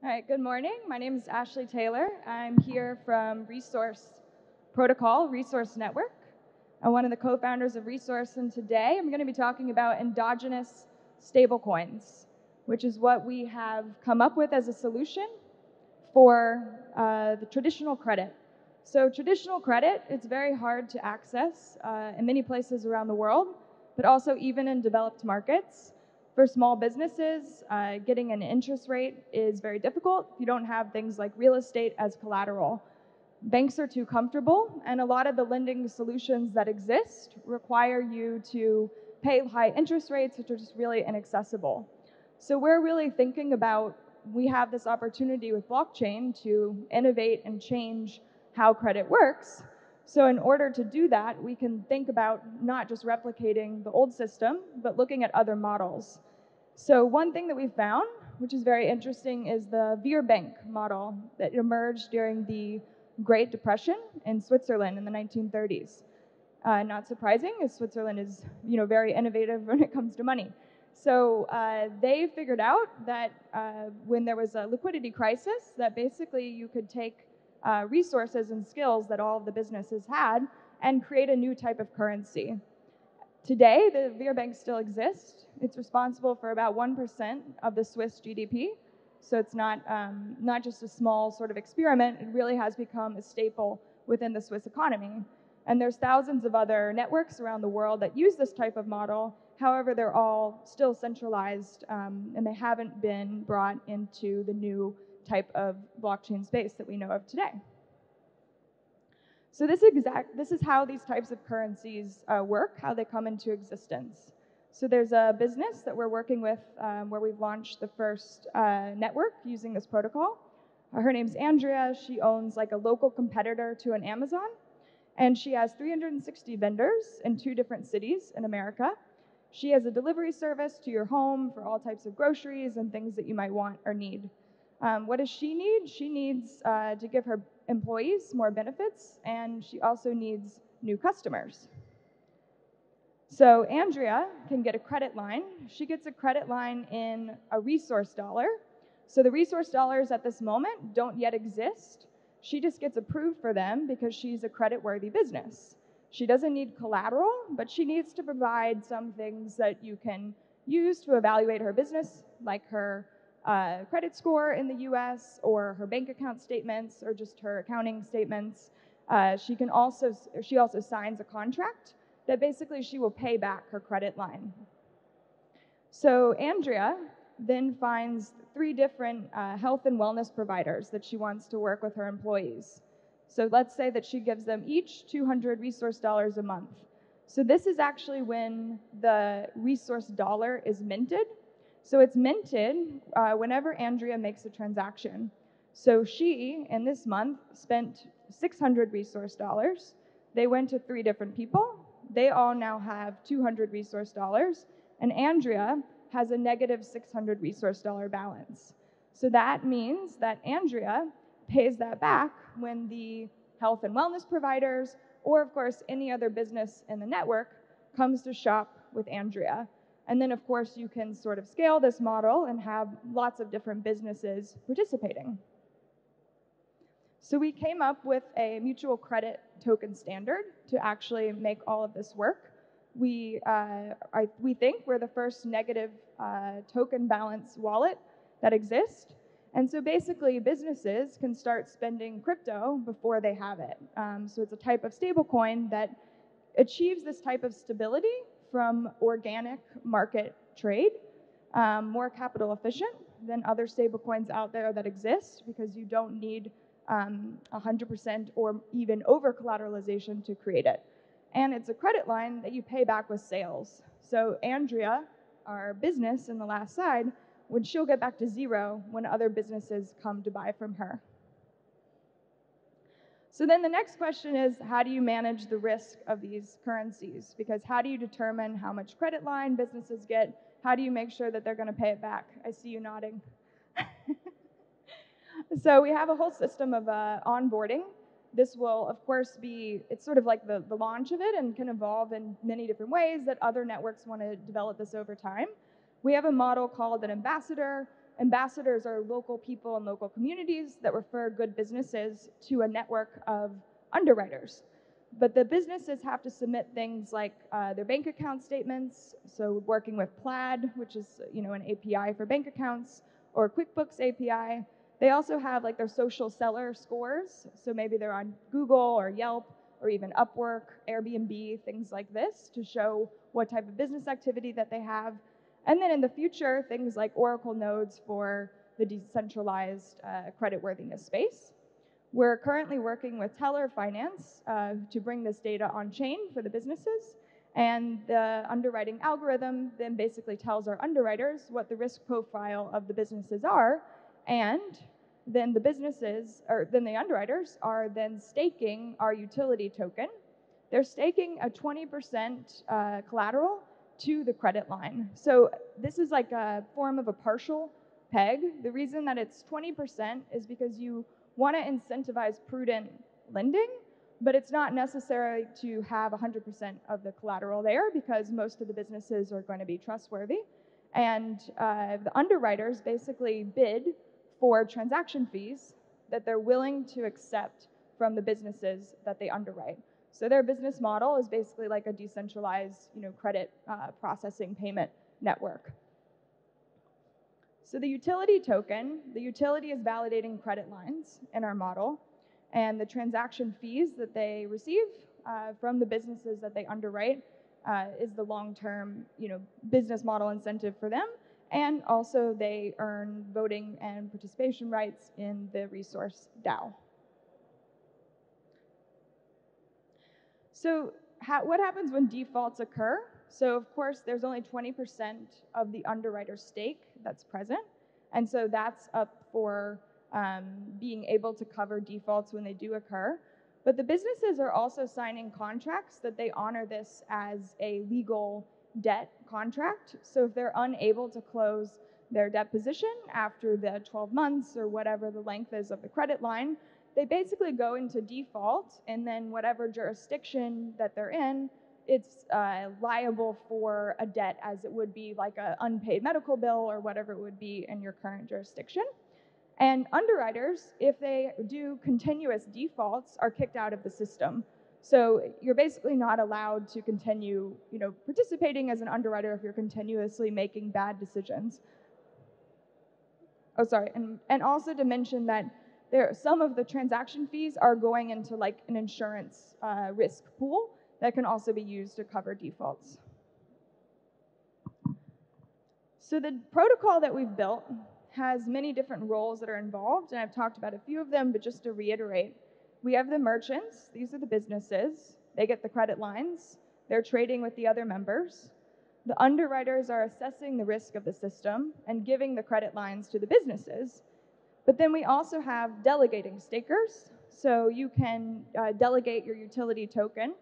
All right, good morning. My name is Ashley Taylor. I'm here from Resource Protocol, Resource Network. I'm one of the co-founders of Resource, and today I'm going to be talking about endogenous stablecoins, which is what we have come up with as a solution for the traditional credit. So traditional credit, it's very hard to access in many places around the world, but also even in developed markets. For small businesses, getting an interest rate is very difficult if you don't have things like real estate as collateral. Banks are too comfortable, and a lot of the lending solutions that exist require you to pay high interest rates, which are just really inaccessible. So we're really thinking about, we have this opportunity with blockchain to innovate and change how credit works. So in order to do that, we can think about not just replicating the old system, but looking at other models. So one thing that we found, which is very interesting, is the Vierbank model that emerged during the Great Depression in Switzerland in the 1930s. Not surprising, as Switzerland is very innovative when it comes to money. So they figured out that when there was a liquidity crisis, that basically you could take resources and skills that all of the businesses had and create a new type of currency. Today, the Vierbank still exists. It's responsible for about 1% of the Swiss GDP. So it's not just a small sort of experiment. It really has become a staple within the Swiss economy. And there's thousands of other networks around the world that use this type of model. However, they're all still centralized, and they haven't been brought into the new type of blockchain space that we know of today. So this is how these types of currencies work, how they come into existence. So there's a business that we're working with where we've launched the first network using this protocol. Her name's Andrea. She owns like a local competitor to an Amazon, and she has 360 vendors in 2 different cities in America. She has a delivery service to your home for all types of groceries and things that you might want or need. What does she need? She needs to give her employees more benefits, and she also needs new customers. So Andrea can get a credit line. She gets a credit line in a resource dollar. So the resource dollars at this moment don't yet exist. She just gets approved for them because she's a credit-worthy business. She doesn't need collateral, but she needs to provide some things that you can use to evaluate her business, like her credit score in the US, or her bank account statements, or just her accounting statements. She also signs a contract that basically she will pay back her credit line. So Andrea then finds 3 different health and wellness providers that she wants to work with her employees. So let's say that she gives them each 200 resource dollars a month. So this is actually when the resource dollar is minted. So it's minted whenever Andrea makes a transaction. So she, in this month, spent 600 resource dollars. They went to 3 different people. They all now have 200 resource dollars, and Andrea has a negative 600 resource dollar balance. So that means that Andrea pays that back when the health and wellness providers, or of course any other business in the network, comes to shop with Andrea. And then, of course, you can sort of scale this model and have lots of different businesses participating. So we came up with a mutual credit token standard to actually make all of this work. We think we're the first negative token balance wallet that exists. And so basically, businesses can start spending crypto before they have it. So it's a type of stablecoin that achieves this type of stability from organic market trade, more capital efficient than other stablecoins out there that exist, because you don't need 100% or even over collateralization to create it. And it's a credit line that you pay back with sales. So Andrea, our business in the last slide, she'll get back to 0 when other businesses come to buy from her. So then the next question is, how do you manage the risk of these currencies? Because how do you determine how much credit line businesses get? How do you make sure that they're going to pay it back? I see you nodding. So we have a whole system of onboarding. This will, of course, it's sort of like the launch of it, and can evolve in many different ways that other networks want to develop this over time. We have a model called an ambassador. ambassadors are local people and local communities that refer good businesses to a network of underwriters. But the businesses have to submit things like their bank account statements, so working with Plaid, which is an API for bank accounts, or QuickBooks API. They also have like their social seller scores, so maybe they're on Google or Yelp or even Upwork, Airbnb, things like this to show what type of business activity that they have. And then in the future, things like Oracle nodes for the decentralized creditworthiness space. We're currently working with Teller Finance to bring this data on chain for the businesses. And the underwriting algorithm then basically tells our underwriters what the risk profile of the businesses are. And then the underwriters are then staking our utility token. They're staking a 20% collateral to the credit line. So this is like a form of a partial peg. The reason that it's 20% is because you want to incentivize prudent lending, but it's not necessary to have 100% of the collateral there because most of the businesses are going to be trustworthy. And the underwriters basically bid for transaction fees that they're willing to accept from the businesses that they underwrite. So their business model is basically like a decentralized, credit processing payment network. So the utility token, the utility is validating credit lines in our model, and the transaction fees that they receive from the businesses that they underwrite is the long-term, business model incentive for them, and also they earn voting and participation rights in the resource DAO. So what happens when defaults occur? So of course, there's only 20% of the underwriter's stake that's present. And so that's up for being able to cover defaults when they do occur. But the businesses are also signing contracts that they honor this as a legal debt contract. So if they're unable to close their debt position after the 12 months or whatever the length is of the credit line, they basically go into default, and then whatever jurisdiction that they're in, it's liable for a debt as it would be like an unpaid medical bill or whatever it would be in your current jurisdiction. And underwriters, if they do continuous defaults, are kicked out of the system. So you're basically not allowed to continue, participating as an underwriter if you're continuously making bad decisions. Oh, sorry, and also to mention that some of the transaction fees are going into like an insurance risk pool that can also be used to cover defaults. So the protocol that we've built has many different roles that are involved, and I've talked about a few of them, but just to reiterate, we have the merchants. These are the businesses. They get the credit lines. They're trading with the other members. The underwriters are assessing the risk of the system and giving the credit lines to the businesses. But then we also have delegating stakers. So you can delegate your utility token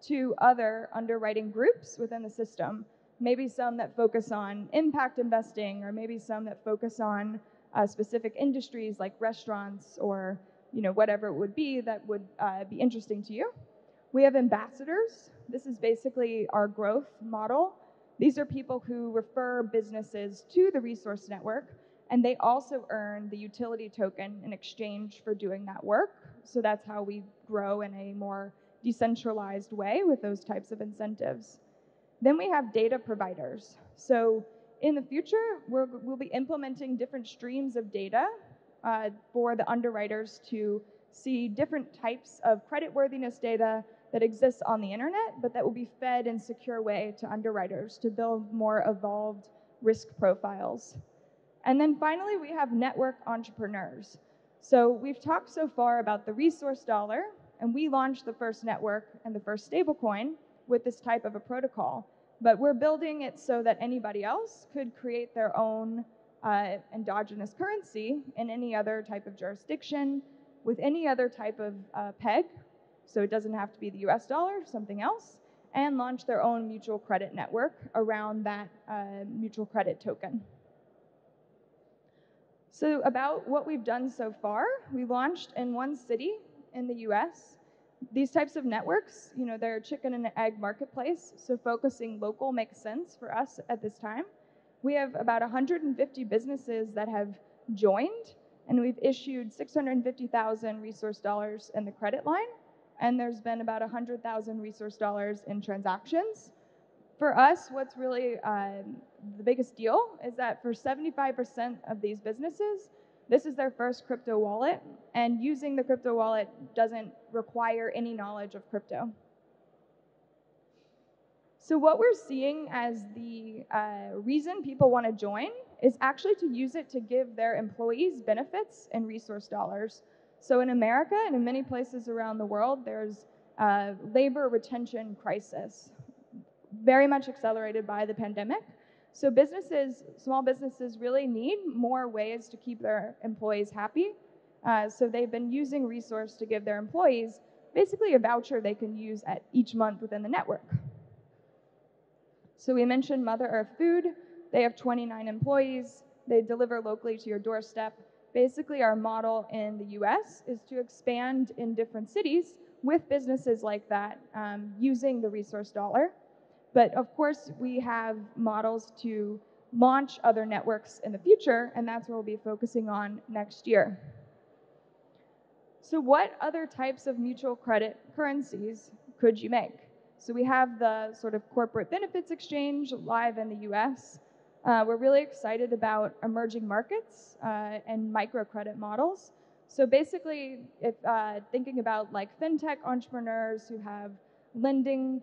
to other underwriting groups within the system. Maybe some that focus on impact investing, or maybe some that focus on specific industries like restaurants or whatever it would be that would be interesting to you. We have ambassadors. This is basically our growth model. These are people who refer businesses to the resource network, and they also earn the utility token in exchange for doing that work. So that's how we grow in a more decentralized way with those types of incentives. Then we have data providers. So in the future, we'll be implementing different streams of data for the underwriters to see different types of creditworthiness data that exists on the internet, but that will be fed in a secure way to underwriters to build more evolved risk profiles. And then finally, we have network entrepreneurs. So we've talked so far about the resource dollar, and we launched the first network and the first stablecoin with this type of a protocol. But we're building it so that anybody else could create their own endogenous currency in any other type of jurisdiction with any other type of peg. So it doesn't have to be the US dollar, something else, and launch their own mutual credit network around that mutual credit token. So about what we've done so far, we launched in one city in the US. These types of networks, they're a chicken and egg marketplace, so focusing local makes sense for us at this time. We have about 150 businesses that have joined, and we've issued 650,000 resource dollars in the credit line, and there's been about 100,000 resource dollars in transactions. For us, what's really the biggest deal is that for 75% of these businesses, this is their first crypto wallet, and using the crypto wallet doesn't require any knowledge of crypto. So what we're seeing as the reason people want to join is actually to use it to give their employees benefits and resource dollars. So in America and in many places around the world, there's a labor retention crisis, very much accelerated by the pandemic. So businesses, small businesses really need more ways to keep their employees happy. So they've been using Resource to give their employees basically a voucher they can use at each month within the network. So we mentioned Mother Earth Food. They have 29 employees. They deliver locally to your doorstep. Basically, our model in the US is to expand in different cities with businesses like that using the resource dollar. But of course, we have models to launch other networks in the future, and that's what we'll be focusing on next year. So what other types of mutual credit currencies could you make? So we have the sort of corporate benefits exchange live in the US. We're really excited about emerging markets and microcredit models. So basically, if thinking about like fintech entrepreneurs who have lending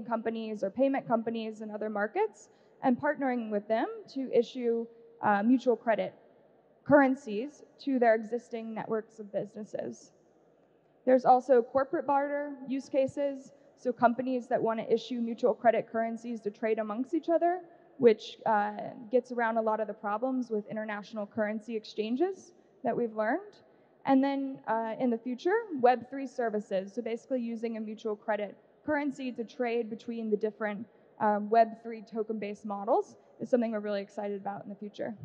companies or payment companies in other markets, and partnering with them to issue mutual credit currencies to their existing networks of businesses. There's also corporate barter use cases, so companies that want to issue mutual credit currencies to trade amongst each other, which gets around a lot of the problems with international currency exchanges that we've learned. And then in the future, Web3 services, so basically using a mutual credit currency to trade between the different Web3 token-based models is something we're really excited about in the future.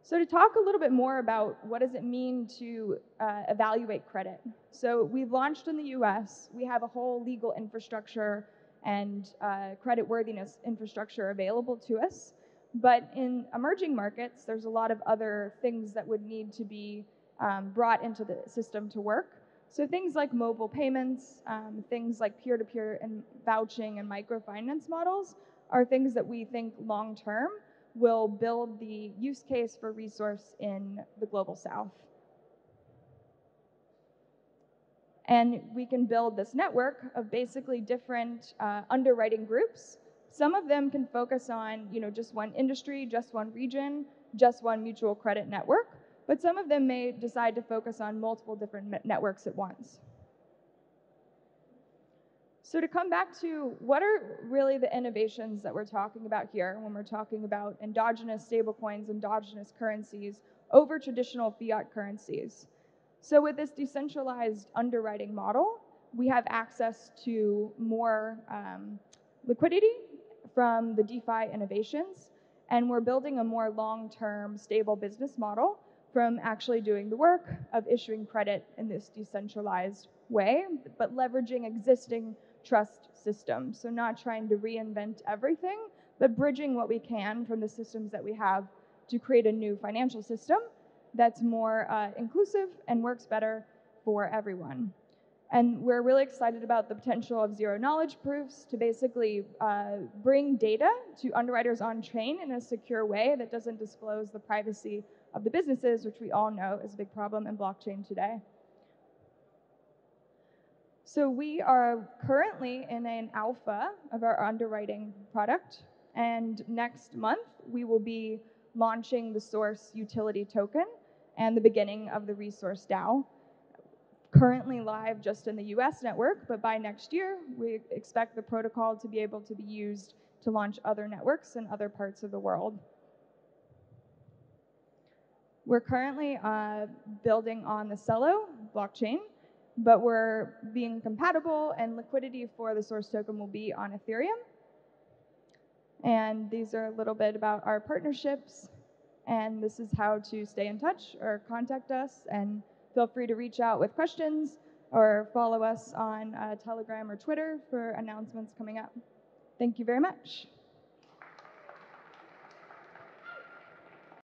So to talk a little bit more about what does it mean to evaluate credit. So we've launched in the US. We have a whole legal infrastructure and creditworthiness infrastructure available to us. But in emerging markets, there's a lot of other things that would need to be brought into the system to work. So things like mobile payments, things like peer-to-peer and vouching and microfinance models are things that we think long-term will build the use case for Resource in the global south. And we can build this network of basically different underwriting groups. Some of them can focus on just one industry, just one region, just one mutual credit network, but some of them may decide to focus on multiple different networks at once. So to come back to what are really the innovations that we're talking about here when we're talking about endogenous stablecoins, endogenous currencies over traditional fiat currencies. So with this decentralized underwriting model, we have access to more liquidity from the DeFi innovations, and we're building a more long-term stable business model from actually doing the work of issuing credit in this decentralized way, but leveraging existing trust systems. So not trying to reinvent everything, but bridging what we can from the systems that we have to create a new financial system that's more inclusive and works better for everyone. And we're really excited about the potential of zero knowledge proofs to basically bring data to underwriters on chain in a secure way that doesn't disclose the privacy of the businesses, which we all know is a big problem in blockchain today. So we are currently in an alpha of our underwriting product, and next month we will be launching the Source utility token and the beginning of the Resource DAO. Currently live just in the US network, but by next year we expect the protocol to be able to be used to launch other networks in other parts of the world. We're currently building on the Celo blockchain, but we're being compatible, and liquidity for the Source token will be on Ethereum. And these are a little bit about our partnerships, and this is how to stay in touch or contact us, and feel free to reach out with questions or follow us on Telegram or Twitter for announcements coming up. Thank you very much.